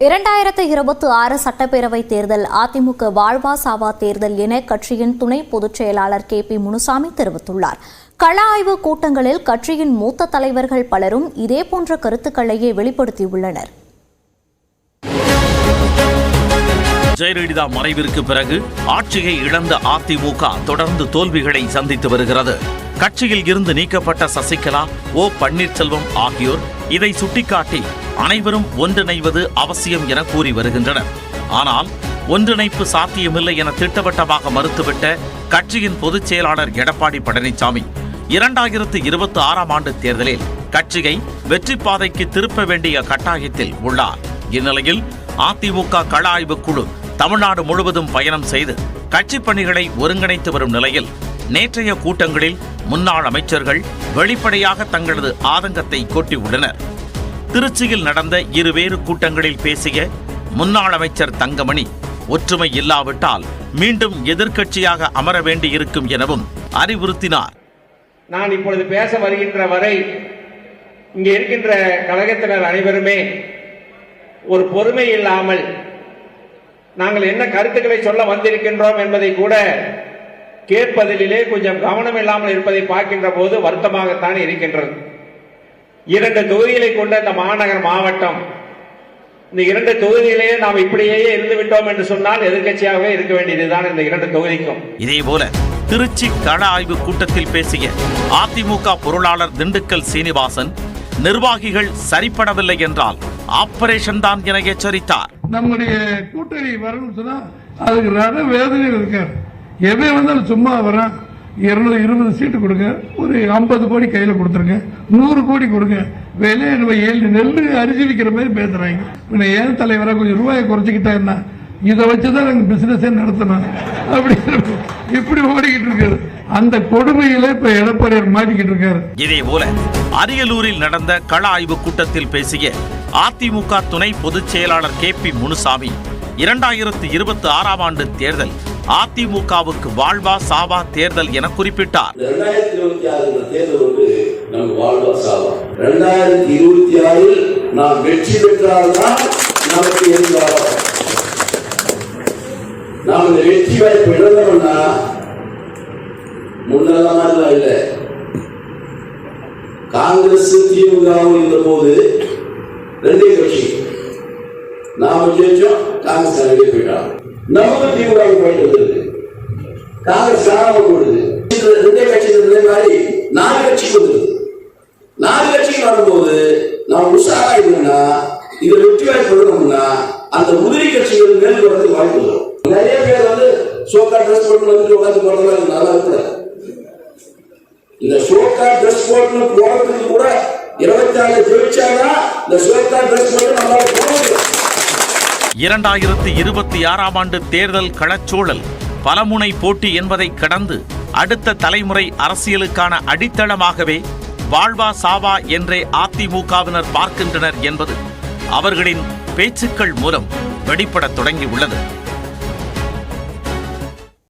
2026 சட்டப்பேரவை தேர்தல் அதிமுக வாழ்வா சாவா தேர்தல் என கட்சியின் துணை பொதுச் செயலாளர் KP முனுசாமி தெரிவித்துள்ளார். கள ஆய்வு கூட்டங்களில் கட்சியின் மூத்த தலைவர்கள் பலரும் இதேபோன்ற கருத்துக்களையே வெளிப்படுத்தியுள்ளனர். ஜெயலலிதா மறைவிற்கு பிறகு ஆட்சியை இழந்த அதிமுக தொடர்ந்து தோல்விகளை சந்தித்து வருகிறது. கட்சியில் இருந்து நீக்கப்பட்ட சசிகலா, ஓ பன்னீர்செல்வம் ஆகியோர் இதை சுட்டிக்காட்டி அனைவரும் ஒன்றிணைவது அவசியம் என கூறி வருகின்றனர். ஆனால் ஒன்றிணைப்பு சாத்தியமில்லை என திட்டவட்டமாக மறுத்துவிட்ட கட்சியின் பொதுச் செயலாளர் எடப்பாடி பழனிசாமி 2026 ஆண்டு தேர்தலில் கட்சியை வெற்றி பாதைக்கு திருப்ப வேண்டிய கட்டாயத்தில் உள்ளார். இந்நிலையில் அதிமுக கள ஆய்வுக் குழு தமிழ்நாடு முழுவதும் பயணம் செய்து கட்சி பணிகளை ஒருங்கிணைத்து வரும் நிலையில் நேற்றைய கூட்டங்களில் முன்னாள் அமைச்சர்கள் வெளிப்படையாக தங்களது ஆதங்கத்தை கொட்டியுள்ளனர். திருச்சியில் நடந்த இருவேறு கூட்டங்களில் பேசிய முன்னாள் அமைச்சர் தங்கமணி, ஒற்றுமை இல்லாவிட்டால் மீண்டும் எதிர்க்கட்சியாக அமர வேண்டியிருக்கும் எனவும் அறிவுறுத்தினார். நான் இப்பொழுது பேச வருகின்ற வரை இங்கே இருக்கின்ற கழகத்தினர் அனைவருமே ஒரு பொறுமை இல்லாமல் நாங்கள் என்ன கருத்துக்களை சொல்ல வந்திருக்கின்றோம் என்பதை கூட கேட்பதிலே கொஞ்சம் கவனம் இல்லாமல் இருப்பதை பார்க்கின்ற போது வருத்தமாகத்தான் இருக்கின்றது. 2 தொகுதிகளை கொண்ட இந்த மாநகர் மாவட்டம், இந்த 2 தொகுதியிலேயே நாம் இப்படியே இருந்து விட்டோம் என்று சொன்னால் எதிர்கட்சியாகவே இருக்க வேண்டியதுதான் இந்த 2 தொகுதிக்கும். இதேபோல திருச்சி கள ஆய்வு கூட்டத்தில் பேசிய அதிமுக பொருளாளர் திண்டுக்கல் சீனிவாசன், நிர்வாகிகள் சரிப்படவில்லை என்றால் ஆபரேஷன் தான் என எச்சரித்தார். நம்முடைய கூட்டணி வரணும் சொன்னா அதுக்கு ரத வேதனை இருக்காரு. எவன் வந்தாலும் சும்மா வரான். 220 சீட்டு கொடுங்க, ஒரு 50 கோடி கையில கொடுத்துருங்க, 100 கோடி கொடுங்க, வேலையை 7 நெல்லு அரிசி விற்கிற மாதிரி பேசுறாங்க. ஏன் தலைவரா கொஞ்சம் ரூபாயை குறைச்சிக்கிட்டா என்ன, இதை வச்சுதான் நாங்க பிசினஸே நடத்தணும் அப்படி இப்படி ஓடிக்கிட்டு இருக்காரு. அந்த கொடுமையில இப்ப எடப்பாடியார் மாட்டிக்கிட்டு இருக்காரு. இதே போல அரியலூரில் நடந்த கள ஆய்வு கூட்டத்தில் பேசிய அதிமுக துணை பொதுச் செயலாளர் KP முனுசாமி, 2026 ஆண்டு தேர்தல் அதிமுகவுக்கு வாழ்வா சாவா தேர்தல் என குறிப்பிட்டார். 2026 தேர்தல் நம்ம வாழ்வா சாவா. 2026 நாம் வெற்றி பெற்றால்தான் நமக்கு எதிர்காலம். நாம் இந்த வெற்றி வாய்ப்பு இழந்தோம்னா முன்னெல்லாம் இல்ல. காங்கிரஸ் திமுகவும் இருந்த போது 2 கட்சி நாம ஜெயிச்சோம், காங்கிரஸ் வெளியே போயிட்டாங்க. நமக்கு திமுக போயிட்டு காங்கிரஸ் காணாம போடுது. 2 கட்சி இருந்த மாதிரி 4 கட்சி வந்தது. 4 கட்சி வரும்போது நாம் உஷாரா இருந்தா இதை வெற்றி வாய்ப்பு கொடுக்கணும்னா அந்த உதிரி கட்சிகள் மேல் வரது வாய்ப்பு வரும். நிறைய பேர் வந்து சோக்கா ட்ரெஸ் போட்டு வந்து உட்காந்து போடுறது நல்லா இருக்க. இந்த சோக்கா ட்ரெஸ் போட்டு போறதுக்கு கூட 26 ஜெயிச்சாதான் இந்த சோக்கா ட்ரெஸ் போட்டு நம்மளால போக முடியும். 2026 ஆண்டு தேர்தல் களச்சூழல் பலமுனை போட்டி என்பதை கடந்து அடுத்த தலைமுறை அரசியலுக்கான அடித்தளமாகவே வாழ்வா சாவா என்றே அதிமுகவினர் பார்க்கின்றனர் என்பது அவர்களின் பேச்சுக்கள் மூலம் வெளிப்படத் தொடங்கியுள்ளது.